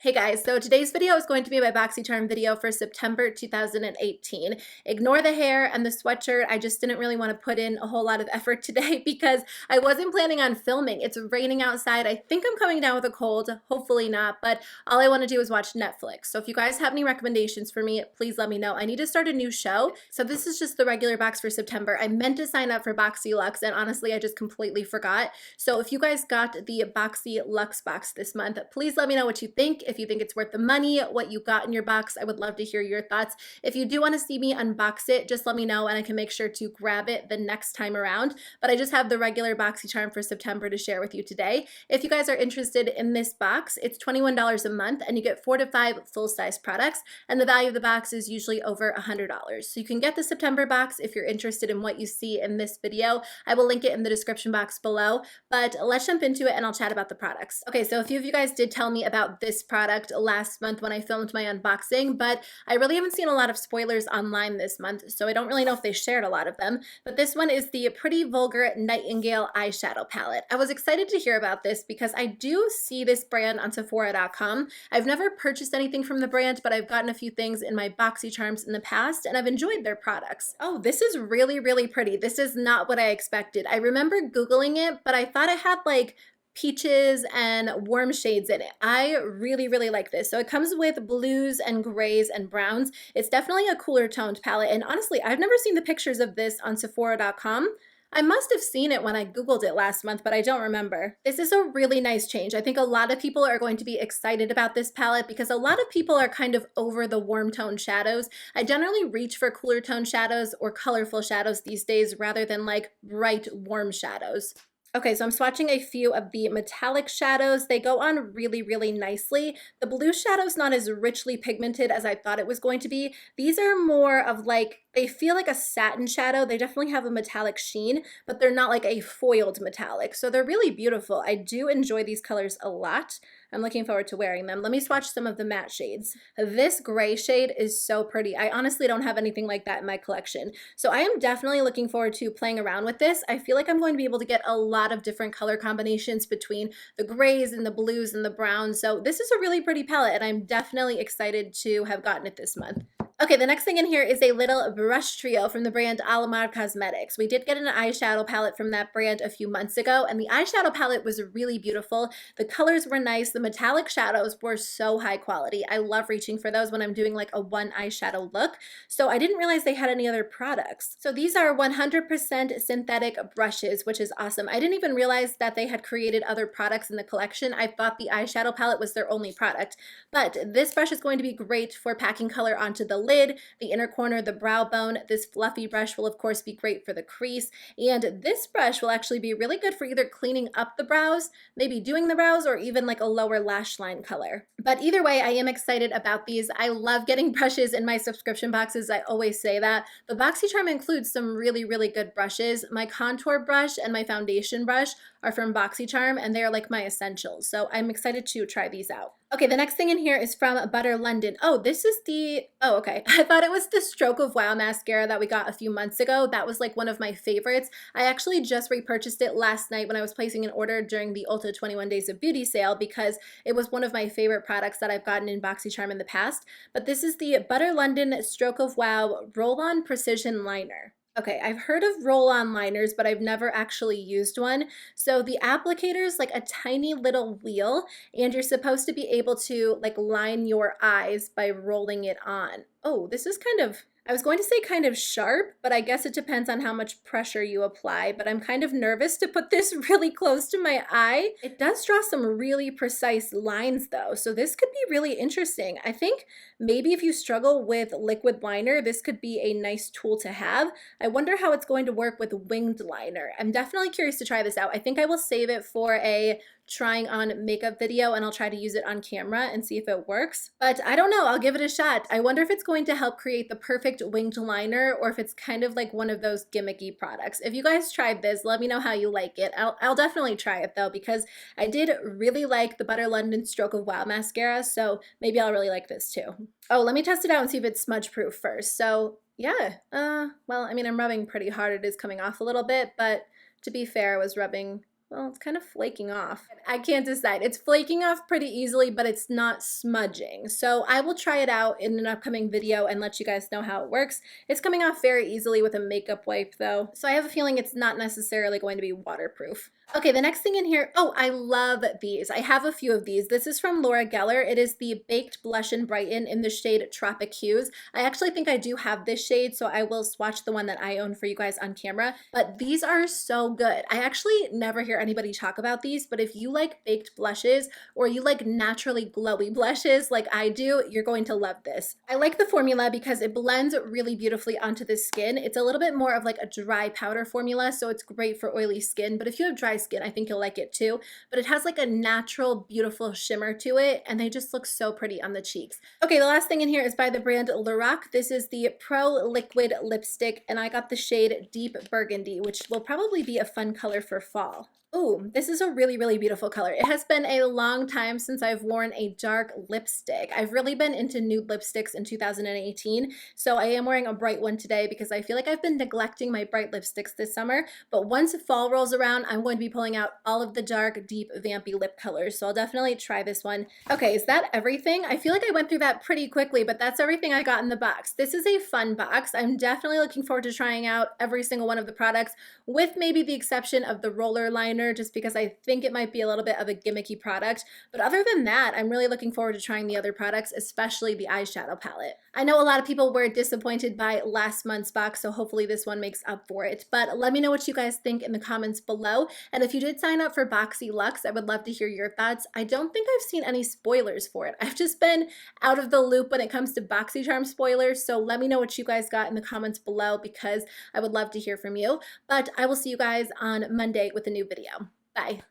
Hey guys, so today's video is going to be my Boxycharm video for September 2018. Ignore the hair and the sweatshirt. I just didn't really want to put in a whole lot of effort today because I wasn't planning on filming. It's raining outside. I think I'm coming down with a cold, hopefully not, but all I want to do is watch Netflix. So if you guys have any recommendations for me, please let me know. I need to start a new show. So this is just the regular box for September. I meant to sign up for Boxy Luxe and honestly, I just completely forgot. So if you guys got the Boxy Luxe box this month, please let me know what you think. If you think it's worth the money, what you got in your box, I would love to hear your thoughts. If you do want to see me unbox it, just let me know and I can make sure to grab it the next time around. But I just have the regular Boxycharm for September to share with you today. If you guys are interested in this box, it's $21 a month and you get 4 to 5 full-size products, and the value of the box is usually over $100. So you can get the September box if you're interested in what you see in this video. I will link it in the description box below, but let's jump into it and I'll chat about the products. Okay, so a few of you guys did tell me about this product last month when I filmed my unboxing, but I really haven't seen a lot of spoilers online this month, so I don't really know if they shared a lot of them. But this one is the Pretty Vulgar Nightingale eyeshadow palette. I was excited to hear about this because I do see this brand on Sephora.com. I've never purchased anything from the brand, but I've gotten a few things in my Boxycharms in the past and I've enjoyed their products. Oh, this is really, really pretty. This is not what I expected. I remember Googling it, but I thought it had like peaches and warm shades in it. I really, really like this. So it comes with blues and grays and browns. It's definitely a cooler toned palette. And honestly, I've never seen the pictures of this on Sephora.com. I must have seen it when I Googled it last month, but I don't remember. This is a really nice change. I think a lot of people are going to be excited about this palette because a lot of people are kind of over the warm tone shadows. I generally reach for cooler tone shadows or colorful shadows these days rather than like bright warm shadows. Okay, so I'm swatching a few of the metallic shadows. They go on really, really nicely. The blue shadow's not as richly pigmented as I thought it was going to be. These are more of like, they feel like a satin shadow. They definitely have a metallic sheen, but they're not like a foiled metallic. So they're really beautiful. I do enjoy these colors a lot. I'm looking forward to wearing them. Let me swatch some of the matte shades. This gray shade is so pretty. I honestly don't have anything like that in my collection. So I am definitely looking forward to playing around with this. I feel like I'm going to be able to get a lot of different color combinations between the grays and the blues and the browns. So this is a really pretty palette and I'm definitely excited to have gotten it this month. Okay, the next thing in here is a little brush trio from the brand Alamar Cosmetics. We did get an eyeshadow palette from that brand a few months ago, and the eyeshadow palette was really beautiful. The colors were nice. The metallic shadows were so high quality. I love reaching for those when I'm doing like a one eyeshadow look. So I didn't realize they had any other products. So these are 100% synthetic brushes, which is awesome. I didn't even realize that they had created other products in the collection. I thought the eyeshadow palette was their only product, but this brush is going to be great for packing color onto the lid, the inner corner, the brow bone. This fluffy brush will of course be great for the crease, and this brush will actually be really good for either cleaning up the brows, maybe doing the brows, or even like a lower lash line color. But either way, I am excited about these. I love getting brushes in my subscription boxes. I always say that. But Boxycharm includes some really, really good brushes. My contour brush and my foundation brush are from Boxycharm and they're like my essentials. So I'm excited to try these out. Okay, the next thing in here is from Butter London. Oh, this is the, oh, okay. I thought it was the Stroke of Wow mascara that we got a few months ago. That was like one of my favorites. I actually just repurchased it last night when I was placing an order during the Ulta 21 Days of Beauty sale because it was one of my favorite products that I've gotten in Boxycharm in the past. But this is the Butter London Stroke of Wow Roll-On Precision Liner. Okay, I've heard of roll-on liners, but I've never actually used one. So the applicator is like a tiny little wheel, and you're supposed to be able to like line your eyes by rolling it on. Oh, this is kind of, I was going to say kind of sharp, but I guess it depends on how much pressure you apply, but I'm kind of nervous to put this really close to my eye. It does draw some really precise lines though, so this could be really interesting. I think maybe if you struggle with liquid liner, this could be a nice tool to have. I wonder how it's going to work with winged liner. I'm definitely curious to try this out. I think I will save it for a trying on makeup video and I'll try to use it on camera and see if it works. But I don't know, I'll give it a shot. I wonder if it's going to help create the perfect winged liner or if it's kind of like one of those gimmicky products. If you guys tried this, let me know how you like it. I'll definitely try it though because I did really like the Butter London Stroke of Wow mascara, so maybe I'll really like this too. Oh, let me test it out and see if it's smudge proof first. So yeah, well, I mean, I'm rubbing pretty hard. It is coming off a little bit, but to be fair, I was rubbing Well, it's kind of flaking off. I can't decide. It's flaking off pretty easily, but it's not smudging. So I will try it out in an upcoming video and let you guys know how it works. It's coming off very easily with a makeup wipe though. So I have a feeling it's not necessarily going to be waterproof. Okay, the next thing in here, oh, I love these. I have a few of these. This is from Laura Geller. It is the Baked Blush-n-Brighten in the shade Tropic Hues. I actually think I do have this shade, so I will swatch the one that I own for you guys on camera. But these are so good. I actually never hear anybody talk about these, but if you like baked blushes or you like naturally glowy blushes like I do, you're going to love this. I like the formula because it blends really beautifully onto the skin. It's a little bit more of like a dry powder formula, so it's great for oily skin, but if you have dry skin, I think you'll like it too. But it has like a natural, beautiful shimmer to it, and they just look so pretty on the cheeks. Okay, the last thing in here is by the brand LORAC. This is the Pro Liquid Lipstick, and I got the shade Deep Burgundy, which will probably be a fun color for fall. Ooh, this is a really, really beautiful color. It has been a long time since I've worn a dark lipstick. I've really been into nude lipsticks in 2018, so I am wearing a bright one today because I feel like I've been neglecting my bright lipsticks this summer, but once fall rolls around, I'm going to be pulling out all of the dark, deep, vampy lip colors, so I'll definitely try this one. Okay, is that everything? I feel like I went through that pretty quickly, but that's everything I got in the box. This is a fun box. I'm definitely looking forward to trying out every single one of the products, with maybe the exception of the roller liner, just because I think it might be a little bit of a gimmicky product. But other than that, I'm really looking forward to trying the other products, especially the eyeshadow palette. I know a lot of people were disappointed by last month's box, so hopefully this one makes up for it. But let me know what you guys think in the comments below. And if you did sign up for Boxy Luxe, I would love to hear your thoughts. I don't think I've seen any spoilers for it. I've just been out of the loop when it comes to Boxycharm spoilers, so let me know what you guys got in the comments below because I would love to hear from you. But I will see you guys on Monday with a new video. Bye.